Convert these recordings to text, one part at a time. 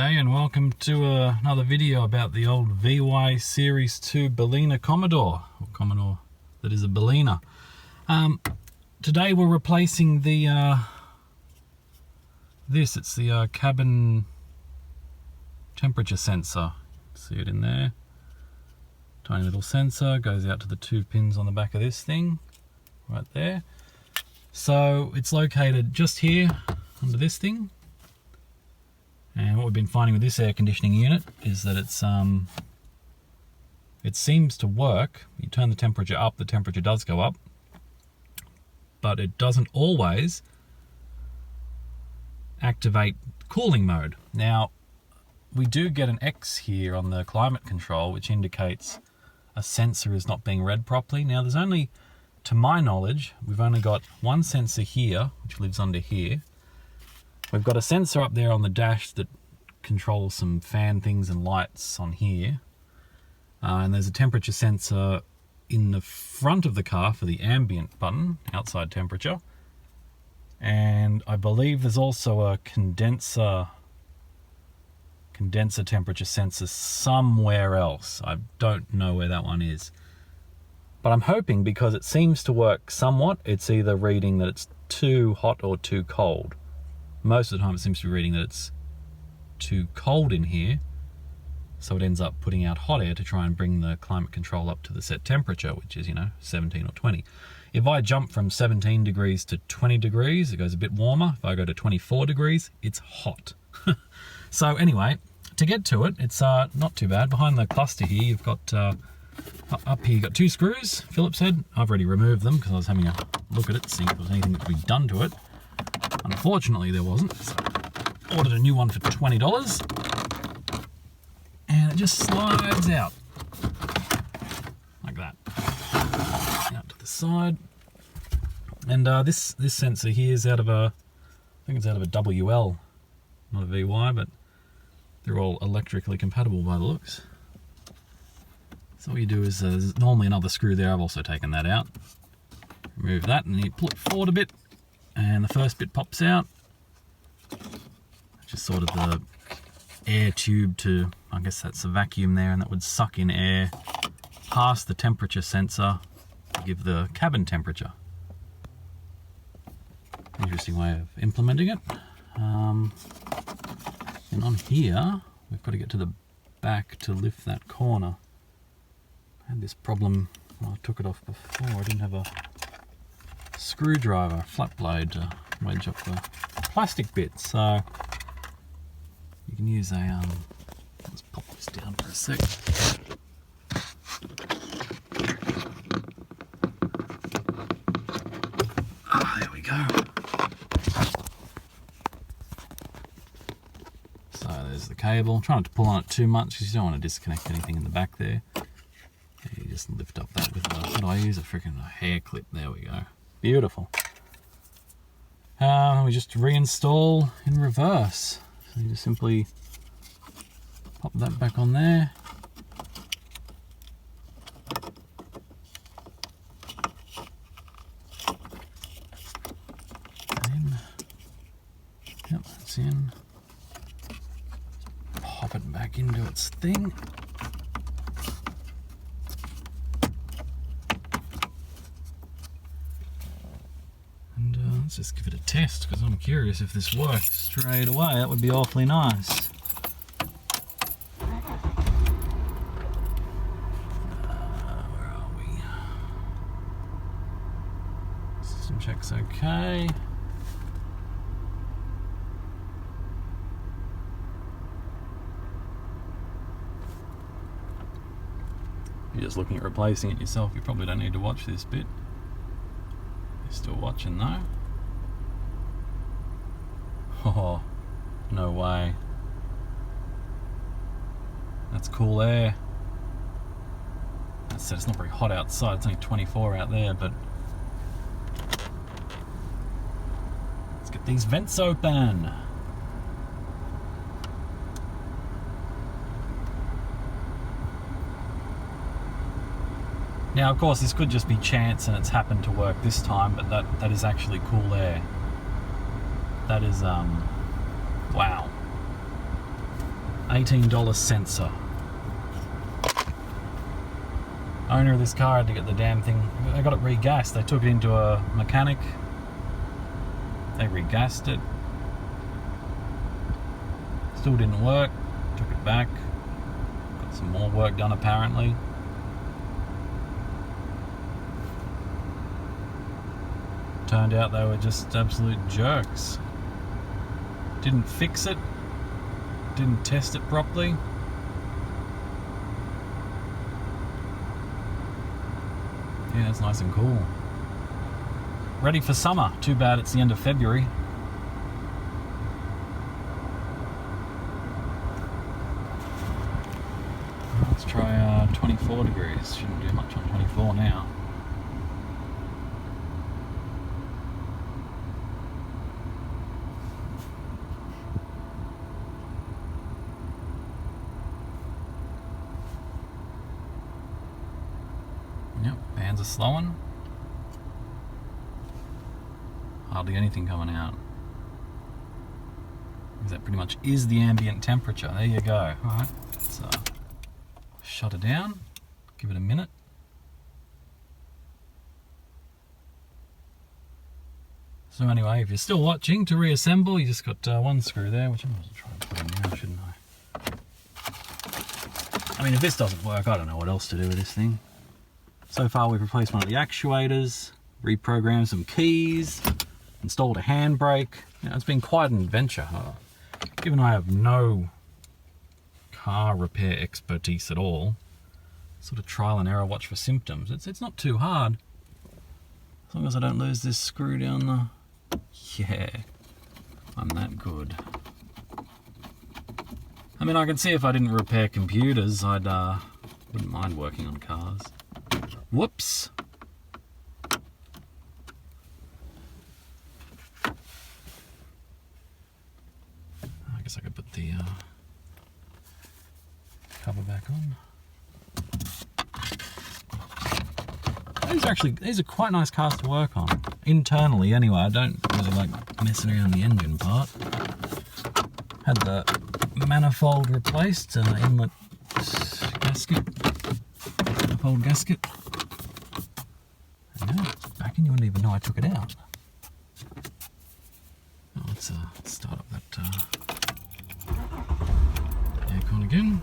G'day and welcome to another video about the old VY Series 2 Bellina Commodore, or Commodore that is a Bellina. Today we're replacing the it's the cabin temperature sensor. See it in there, tiny little sensor, goes out to the two pins on the back of this thing, right there. So it's located just here under this thing. And what we've been finding with this air conditioning unit is that it seems to work. You turn the temperature up, the temperature does go up, but it doesn't always activate cooling mode. Now, we do get an X here on the climate control, which indicates a sensor is not being read properly. Now, there's only, to my knowledge, we've only got one sensor here, which lives under here. We've got a sensor up there on the dash that controls some fan things and lights on here. And there's a temperature sensor in the front of the car for the ambient button, outside temperature. And I believe there's also a condenser temperature sensor somewhere else. I don't know where that one is. But I'm hoping, because it seems to work somewhat, it's either reading that it's too hot or too cold. Most of the time it seems to be reading that it's too cold in here, so it ends up putting out hot air to try and bring the climate control up to the set temperature, which is, 17 or 20. If I jump from 17 degrees to 20 degrees, it goes a bit warmer. If I go to 24 degrees, it's hot. So anyway, to get to it, it's not too bad. Behind the cluster here, you've got, up here you've got two screws, Phillips head. I've already removed them because I was having a look at it to see if there was anything that could be done to it. Unfortunately, there wasn't, so I ordered a new one for $20. And it just slides out. Like that. Out to the side. And this sensor here is out of I think it's out of a WL, not a VY, but they're all electrically compatible by the looks. So what you do is, there's normally another screw there, I've also taken that out. Remove that and you pull it forward a bit. And the first bit pops out, just sort of the air tube to, I guess that's the vacuum there, and that would suck in air past the temperature sensor to give the cabin temperature. Interesting way of implementing it. And on here, we've got to get to the back to lift that corner. I had this problem when I took it off before. I didn't have a screwdriver, flat blade to wedge up the plastic bits, so you can use a let's pop this down for a sec. There we go. So there's the cable. I'm trying not to pull on it too much because you don't want to disconnect anything in the back there. You just lift up that with what do I use? A freaking hair clip. There we go. Beautiful. We just reinstall in reverse. So you just simply pop that back on there. And yep, that's in. Pop it back into its thing. Let's just give it a test because I'm curious if this works straight away. That would be awfully nice. Where are we? System check's okay. If you're just looking at replacing it yourself, you probably don't need to watch this bit. You're still watching though. Oh, no way. That's cool air. That said, it's not very hot outside, it's only 24 out there, but let's get these vents open. Now, of course, this could just be chance and it's happened to work this time, but that is actually cool air. That is, wow. $18 sensor. Owner of this car had to get the damn thing. They got it regassed. They took it into a mechanic. They regassed it. Still didn't work. Took it back. Got some more work done apparently. Turned out they were just absolute jerks. Didn't fix it. Didn't test it properly. Yeah, it's nice and cool. Ready for summer. Too bad it's the end of February. Let's try 24 degrees. Shouldn't do much on 24 now. Yep, fans are slowing. Hardly anything coming out. That pretty much is the ambient temperature. There you go. Alright, let's shut it down. Give it a minute. So anyway, if you're still watching, to reassemble, you just got one screw there, which I'm going to try and put in now, shouldn't I? I mean, if this doesn't work, I don't know what else to do with this thing. So far we've replaced one of the actuators, reprogrammed some keys, installed a handbrake. You know, it's been quite an adventure. Given I have no car repair expertise at all, sort of trial and error, watch for symptoms. It's not too hard. As long as I don't lose this screw down the... Yeah, I'm that good. I mean, I can see if I didn't repair computers, I'd wouldn't mind working on cars. Whoops. I guess I could put the cover back on. These are quite nice cars to work on. Internally anyway, I don't really like messing around the engine part. Had the manifold replaced, inlet gasket, manifold gasket. And now it's back in, you wouldn't even know I took it out. Oh, let's start up that aircon again.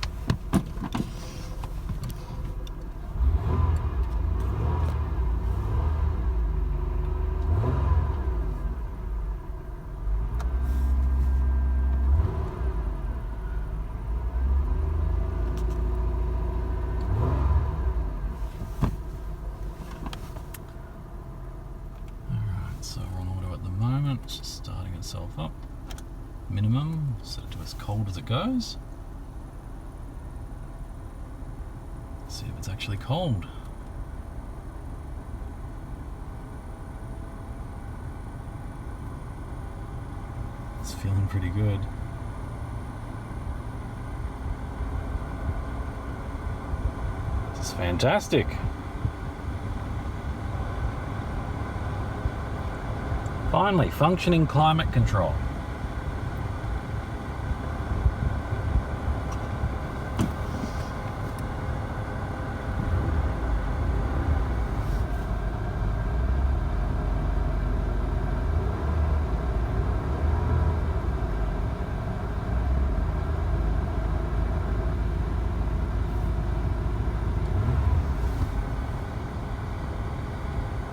So we're on auto at the moment, it's just starting itself up. Minimum, set it to as cold as it goes. Let's see if it's actually cold. It's feeling pretty good. This is fantastic. Finally, functioning climate control.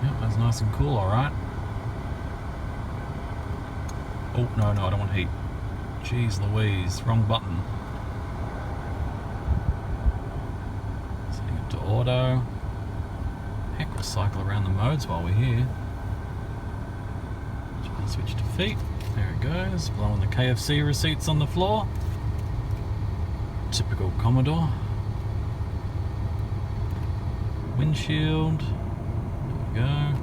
Yep, that's nice and cool, all right. Oh, no, I don't want heat. Jeez Louise, wrong button. Setting it to auto. Heck, we'll cycle around the modes while we're here. Switch to feet. There it goes. Blowing the KFC receipts on the floor. Typical Commodore. Windshield. There we go.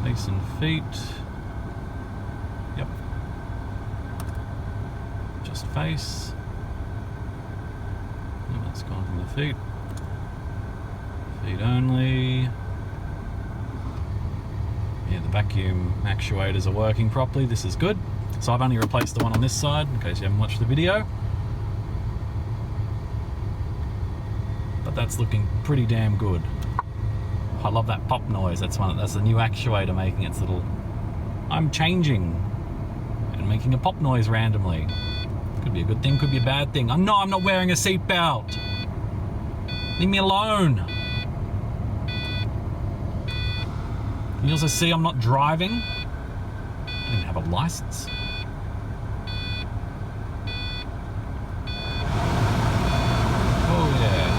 Face and feet. Yep. Just face. And that's gone from the feet. Feet only. Yeah, the vacuum actuators are working properly. This is good. So I've only replaced the one on this side, in case you haven't watched the video. that's looking pretty damn good. I love that pop noise. That's the new actuator making its little... I'm changing and making a pop noise randomly. Could be a good thing, could be a bad thing. I'm not wearing a seatbelt. Leave me alone. Can you also see I'm not driving? I don't even have a license. Oh yeah.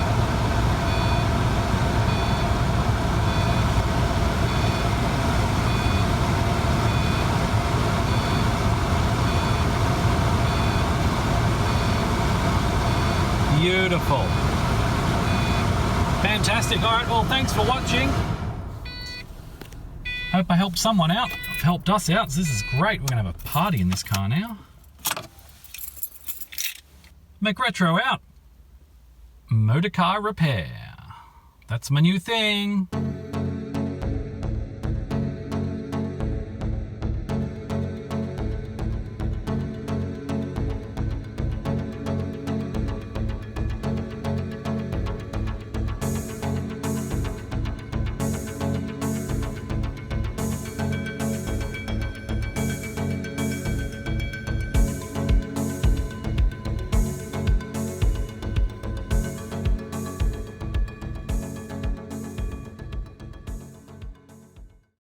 Beautiful. Fantastic. All right, well, thanks for watching. Hope I helped someone out. I've helped us out. So this is great. We're going to have a party in this car now. McRetro out. Motor car repair. That's my new thing.